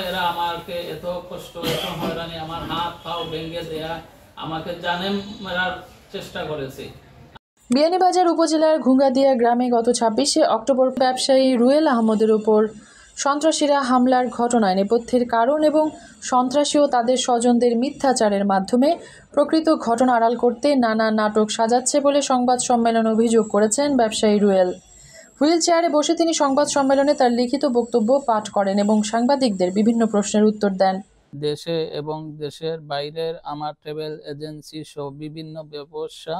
এরা আমাকে এত কষ্ট, এত হয়রানি, আমার হাত পাও ভেঙে দেয়া, আমাকে জানে মারার চেষ্টা করেছে। বিয়ানীবাজার উপজেলার ঘুঙ্গাদিয়া গ্রামে গত ২৬শে অক্টোবর ব্যবসায়ী রুয়েল আহমদের উপর সন্ত্রাসীরা হামলার ঘটনায় নেপথ্যের কারণ এবং সন্ত্রাসী ও তাদের স্বজনদের মিথ্যাচারের মাধ্যমে প্রকৃত ঘটনা আড়াল করতে নানা নাটক সাজাচ্ছে বলে সংবাদ সম্মেলনে অভিযোগ করেছেন ব্যবসায়ী রুয়েল। হুইল চেয়ারে বসে তিনি সংবাদ সম্মেলনে তার লিখিত বক্তব্য পাঠ করেন এবং সাংবাদিকদের বিভিন্ন প্রশ্নের উত্তর দেন। দেশে এবং দেশের বাইরের আমার ট্রাভেল এজেন্সি সহ বিভিন্ন ব্যবসা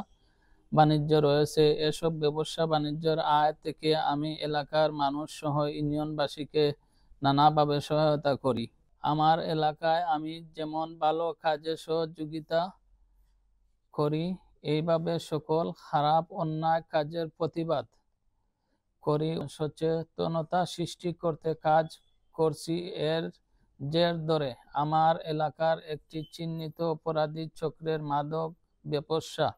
বাণিজ্য রয়েছে। এসব ব্যবসা বাণিজ্যের আয় থেকে আমি এলাকার মানুষ সহ ইউনিয়নবাসীকে নানাভাবে সহায়তা করি। আমার এলাকায় আমি যেমন ভালো কাজে সহযোগিতা করি, এইভাবে সকল খারাপ অন্যায় কাজের প্রতিবাদ করি, সচেতনতা সৃষ্টি করতে কাজ করছি। এর জের ধরে আমার এলাকার একটি চিহ্নিত অপরাধী চক্রের মাদক ব্যবসা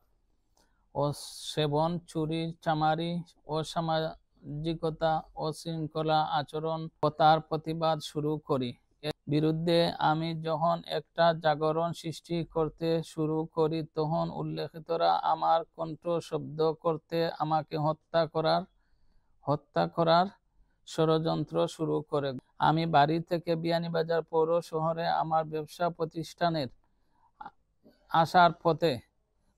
ও সেবন, চুরি, চামারি, অসামাজিকতা, অশৃঙ্খলা আচরণ ও তার প্রতিবাদ শুরু করি। এর বিরুদ্ধে আমি যখন একটা জাগরণ সৃষ্টি করতে শুরু করি, তখন উল্লেখিতরা আমার কণ্ঠ শব্দ করতে আমাকে হত্যা করার ষড়যন্ত্র শুরু করে। আমি বাড়ি থেকে বিয়ানীবাজার পৌর শহরে আমার ব্যবসা প্রতিষ্ঠানের আসার পথে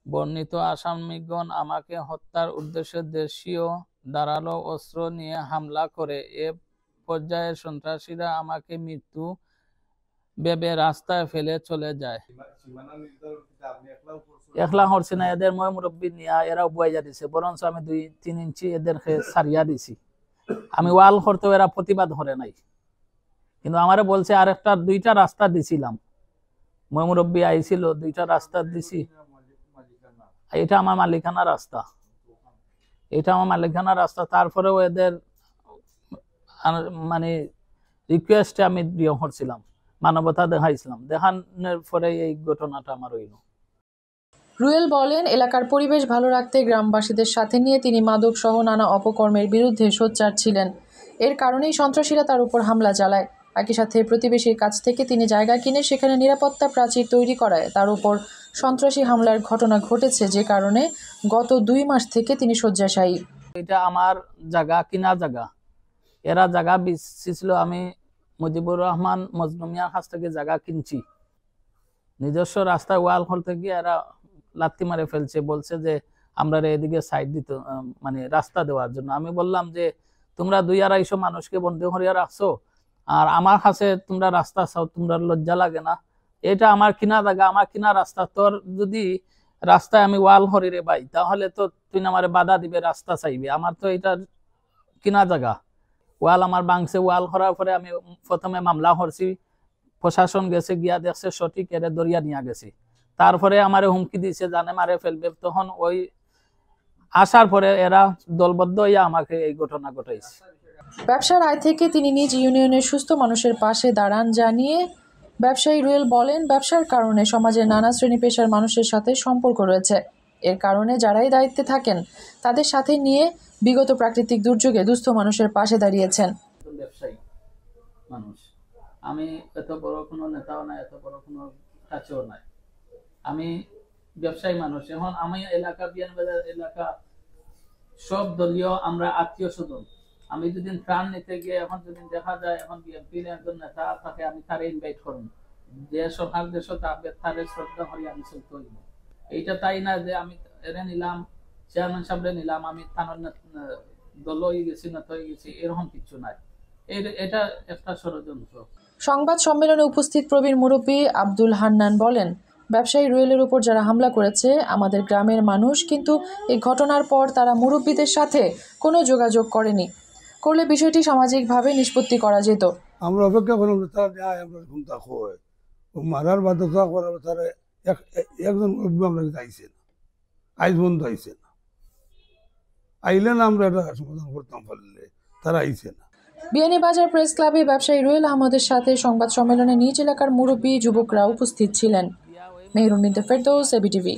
বর্ণিত আসামিগণ আমাকে হত্যার উদ্দেশ্যে দেশীয় ধারালো অস্ত্র নিয়ে হামলা করে। এ পর্যায়ে সন্ত্রাসীরা আমাকে মৃত্যু ভেবে রাস্তায় ফেলে চলে যায়। একলা হরছি না, এদের ময় মুরব্বী নিয়ে এরাও বইয়া দিছে, বরঞ্চ আমি 2-3 ইঞ্চি এদেরকে সারিয়া দিছি। আমি ওয়াল করতে এরা প্রতিবাদ করে নাই, কিন্তু আমারে বলছে আর একটা 2টা রাস্তা দিছিলাম। ময় মুরব্বী আইছিল, 2টা রাস্তা দিছি, এটা আমার মালিকানা রাস্তা, এটা আমার মালিকানা রাস্তা। তারপরেও এদের মানে রিকোয়েস্টে আমি দিয়ে করছিলাম, মানবতা দেখাইছিলাম, দেখানোর পরে এই ঘটনাটা আমার হইল। রুয়েল বলেন, এলাকার পরিবেশ ভালো রাখতে গ্রামবাসীদের সাথে নিয়ে তিনি মাদক সহ নানা অপকর্মের বিরুদ্ধে সোচ্চার ছিলেন। এর কারণেই সন্ত্রাসীরা তার উপর হামলা চালায়। একই সাথে প্রতিবেশীর কাছ থেকে তিনি জায়গা কিনে সেখানে নিরাপত্তা প্রাচীর তৈরি করায় তার উপর সন্ত্রাসী হামলার ঘটনা ঘটেছে, যে কারণে গত 2 মাস থেকে তিনি শয্যাশায়ী। এটা আমার জায়গা, কিনা জায়গা। এরা জায়গা বেচছিল, আমি মুজিবুর রহমান মজনু মিয়ার কাছ থেকে জায়গা কিনছি। নিজস্ব রাস্তায় ওয়াল করতে গিয়ে এরা লাত্তি মারে ফেলছে, বলছে যে আমরা এদিকে সাইড দিতে, মানে রাস্তা দেওয়ার জন্য। আমি বললাম যে তোমরা 200-250 মানুষকে বন্দী করিয়া রাখছো, আর আমার কাছে তোমরা রাস্তা চাও, তোমরা লজ্জা লাগে না? এটা আমার কিনা জায়গা, আমার কিনা রাস্তা, তোর যদি রাস্তায় আমি ওয়াল করি রে ভাই, তাহলে তো তুই আমারে বাধা দিবে, রাস্তা চাইবে। আমার তো এটা কিনা জায়গা, ওয়াল আমার বাংছে। ওয়াল করার পরে আমি প্রথমে মামলা করছি, প্রশাসন গেছে, গিয়া দেখছে সঠিক, এরে দরিয়া নিয়ে গেছে। তারপরে আমারে হুমকি দিছে, জানে মারে ফেলবে। তখন ওই আসার পরে এরা দলবদ্ধ হইয়া আমাকে এই ঘটনা ঘটাইছে। ব্যবসার আয় থেকে তিনি নিজ ইউনিয়নের সুস্থ মানুষের পাশে দাঁড়ান জানিয়ে ব্যবসায়ী রুয়েল বলেন, ব্যবসার কারণে সমাজের নানা শ্রেণী পেশার মানুষের সাথে সম্পর্ক রয়েছে। এর কারণে যারাই দায়িত্বে থাকেন তাদের সাথে নিয়ে বিগত প্রাকৃতিক দুর্যোগে দুস্থ মানুষের পাশে দাঁড়িয়েছেন। ব্যবসায়ী মানুষ আমি, এত বড় কোনো নেতাও নাই, এত বড় কোনো কাছেও নাই। আমি ব্যবসায়ী মানুষ। এখন আমি এলাকা, বিয়ানীবাজার এলাকা সব দলীয়, আমরা আত্মীয় স্বজন। আমি যদি ত্রাণ নিতে গিয়ে এখন যদি দেখা যায় এখন বিএনপির একজন নেতা তাকে আমি তারে ইনভাইট করুন, যে সরকার দেশ তারে শ্রদ্ধা করি আমি চলতে হইব। এইটা তাই না যে আমি এনে নিলাম, চেয়ারম্যান সাহেবরে নিলাম, আমি থানার দল হয়ে গেছি, নেতা হয়ে গেছি, এরকম কিছু নাই। এটা একটা ষড়যন্ত্র। সংবাদ সম্মেলনে উপস্থিত প্রবীণ মুরব্বী আব্দুল হান্নান বলেন, ব্যবসায়ী রুয়েলের উপর যারা হামলা করেছে আমাদের গ্রামের মানুষ, কিন্তু এই ঘটনার পর তারা মুরব্বীদের সাথে কোনো যোগাযোগ করেনি। করলে বিষয়টি সামাজিকভাবে নিষ্পত্তি করা যেত। আমরা অপেক্ষা করলাম তারা আমরা ঘুমতা হয় মারার বাধ্যতা করার তারা একজন মুরব্বী আমরা আইসে না, আইস বন্ধ আইসে না, আইলে না আমরা এটা সমাধান করতাম, পারলে তারা আইসে না। বিয়ানীবাজার প্রেস ক্লাবে ব্যবসায়ী রুয়েল আহমদের সাথে সংবাদ সম্মেলনে নিজ এলাকার মুরব্বী যুবকরা উপস্থিত ছিলেন। মেহরুন বিনতে ফেরদৌস, এবিটিভি।